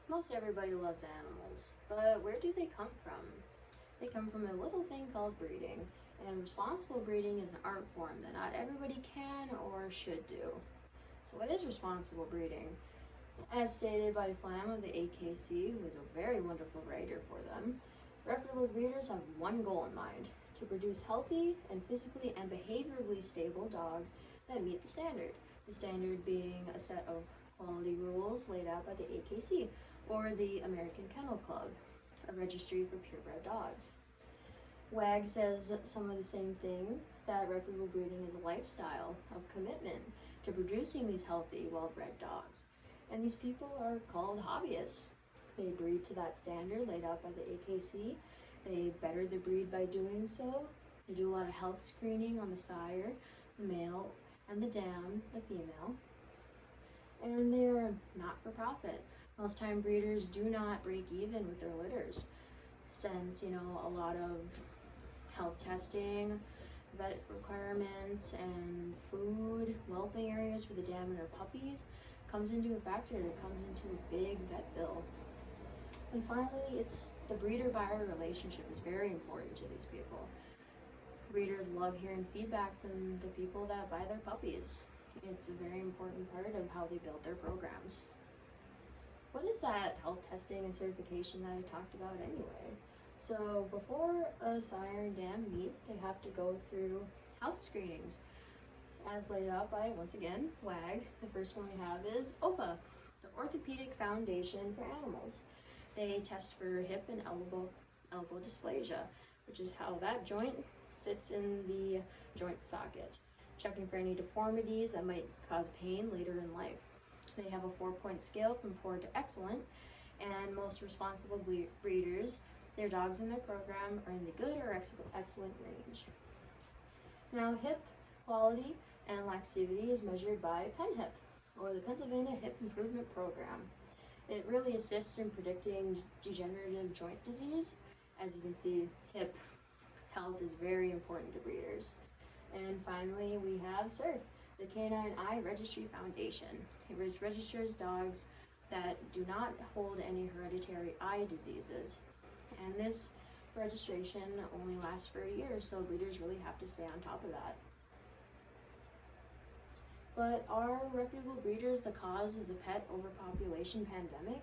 Most everybody loves animals, but where do they come from? They come from a little thing called breeding, and responsible breeding is an art form that not everybody can or should do. So, what is responsible breeding? As stated by Flam of the AKC, who is a very wonderful writer for them, reputable breeders have one goal in mind: to produce healthy and physically and behaviorally stable dogs that meet the standard. The standard being a set of quality rules laid out by the AKC, or the American Kennel Club, a registry for purebred dogs. WAG says some of the same thing, that reputable breeding is a lifestyle of commitment to producing these healthy, well-bred dogs. And these people are called hobbyists. They breed to that standard laid out by the AKC. They better the breed by doing so. They do a lot of health screening on the sire, the male, and the dam, the female. And they are not for profit. Most time breeders do not break even with their litters, since a lot of health testing, vet requirements, and food, whelping areas for the dam and her puppies comes into a factor. It comes into a big vet bill. And finally, it's the breeder-buyer relationship is very important to these people. Breeders love hearing feedback from the people that buy their puppies. It's a very important part of how they build their programs. What is that health testing and certification that I talked about anyway? So before a sire and dam meet, they have to go through health screenings, as laid out by, once again, WAG. The first one we have is OFA, the Orthopedic Foundation for Animals. They test for hip and elbow dysplasia, which is how that joint sits in the joint socket, checking for any deformities that might cause pain later in life. They have a 4-point scale from poor to excellent, and most responsible breeders, their dogs in their program are in the good or excellent range. Now, hip quality and laxivity is measured by PennHIP, or the Pennsylvania Hip Improvement Program. It really assists in predicting degenerative joint disease. As you can see, hip health is very important to breeders. And finally, we have CERF, the Canine Eye Registry Foundation. It registers dogs that do not hold any hereditary eye diseases. And this registration only lasts for a year, so breeders really have to stay on top of that. But are reputable breeders the cause of the pet overpopulation pandemic?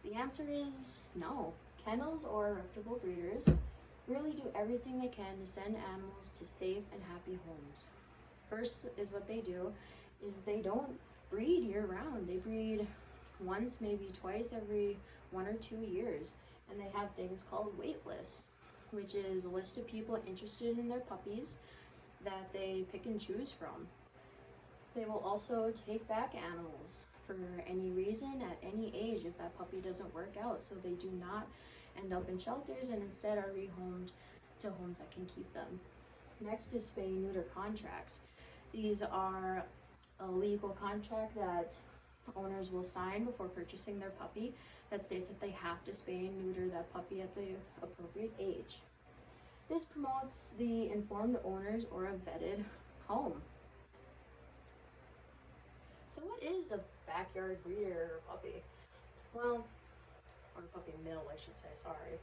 The answer is no. Kennels or reputable breeders really do everything they can to send animals to safe and happy homes. First is what they do is they don't breed year-round. They breed once, maybe twice every 1 or 2 years. And they have things called wait lists, which is a list of people interested in their puppies that they pick and choose from. They will also take back animals for any reason at any age if that puppy doesn't work out, so they do not end up in shelters and instead are rehomed to homes that can keep them. Next is spay and neuter contracts. These are a legal contract that owners will sign before purchasing their puppy that states that they have to spay and neuter that puppy at the appropriate age. This promotes the informed owners or a vetted home. So what is a backyard breeder or puppy? Well, or puppy mill, I should say, sorry.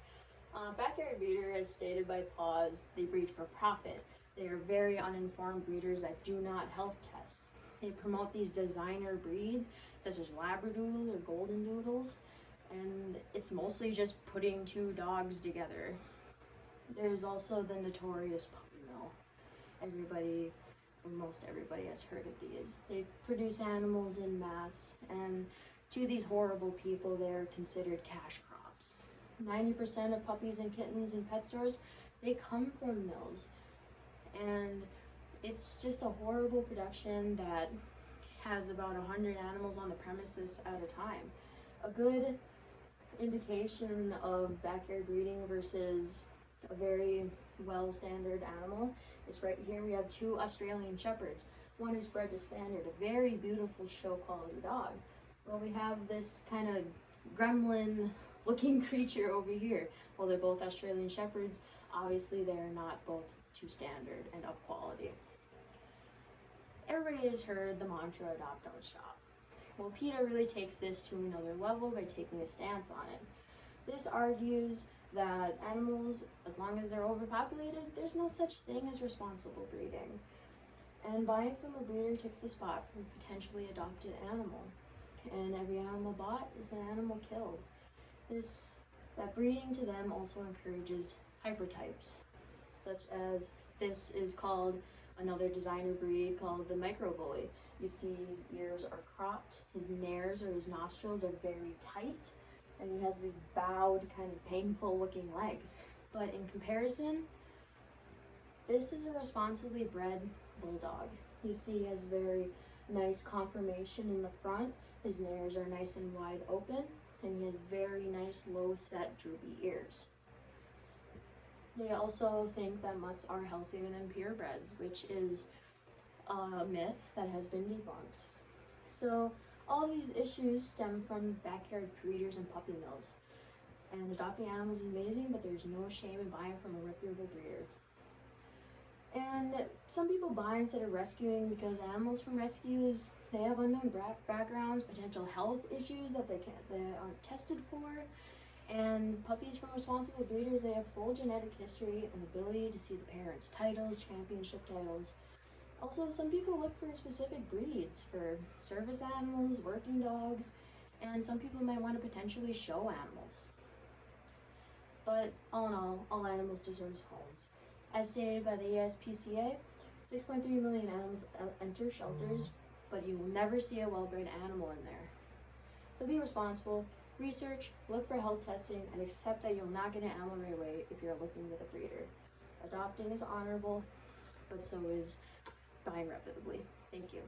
Backyard breeder, as stated by PAWS, they breed for profit. They are very uninformed breeders that do not health test. They promote these designer breeds, such as Labradoodle or Golden Doodles, and it's mostly just putting 2 dogs together. There's also the notorious puppy mill. Most everybody has heard of these. They produce animals in mass, and to these horrible people, they're considered cash crops. 90% of puppies and kittens in pet stores, they come from mills. And it's just a horrible production that has about 100 animals on the premises at a time. A good indication of backyard breeding versus a very well standard animal is right here. We have 2 Australian Shepherds. One is bred to standard, a very beautiful show quality dog. Well, we have this kind of gremlin looking creature over here. Well, they're both Australian Shepherds. Obviously, they're not both to standard and of quality. Everybody has heard the mantra, adopt, don't shop. Well, PETA really takes this to another level by taking a stance on it. This argues that animals, as long as they're overpopulated, there's no such thing as responsible breeding. And buying from a breeder takes the spot from a potentially adopted animal. And every animal bought is an animal killed. That breeding to them also encourages hypertypes, such as this is called another designer breed called the microbully. You see his ears are cropped, his nares or his nostrils are very tight, and he has these bowed, kind of painful looking legs. But in comparison, this is a responsibly bred bulldog. You see he has very nice conformation in the front, his nares are nice and wide open, and he has very nice low set droopy ears. They also think that mutts are healthier than purebreds, which is a myth that has been debunked. So all these issues stem from backyard breeders and puppy mills. And adopting animals is amazing, but there's no shame in buying from a reputable breeder. And some people buy instead of rescuing because animals from rescues, they have unknown backgrounds, potential health issues that they aren't tested for. And puppies from responsible breeders, they have full genetic history and ability to see the parents' titles, championship titles. Also, some people look for specific breeds for service animals, working dogs, and some people might want to potentially show animals. But all in all animals deserve homes. As stated by the ASPCA, 6.3 million animals enter shelters, but you will never see a well-bred animal in there. So be responsible, research, look for health testing, and accept that you'll not get an animal right away if you're looking with a breeder. Adopting is honorable, but so is buying reputably. Thank you.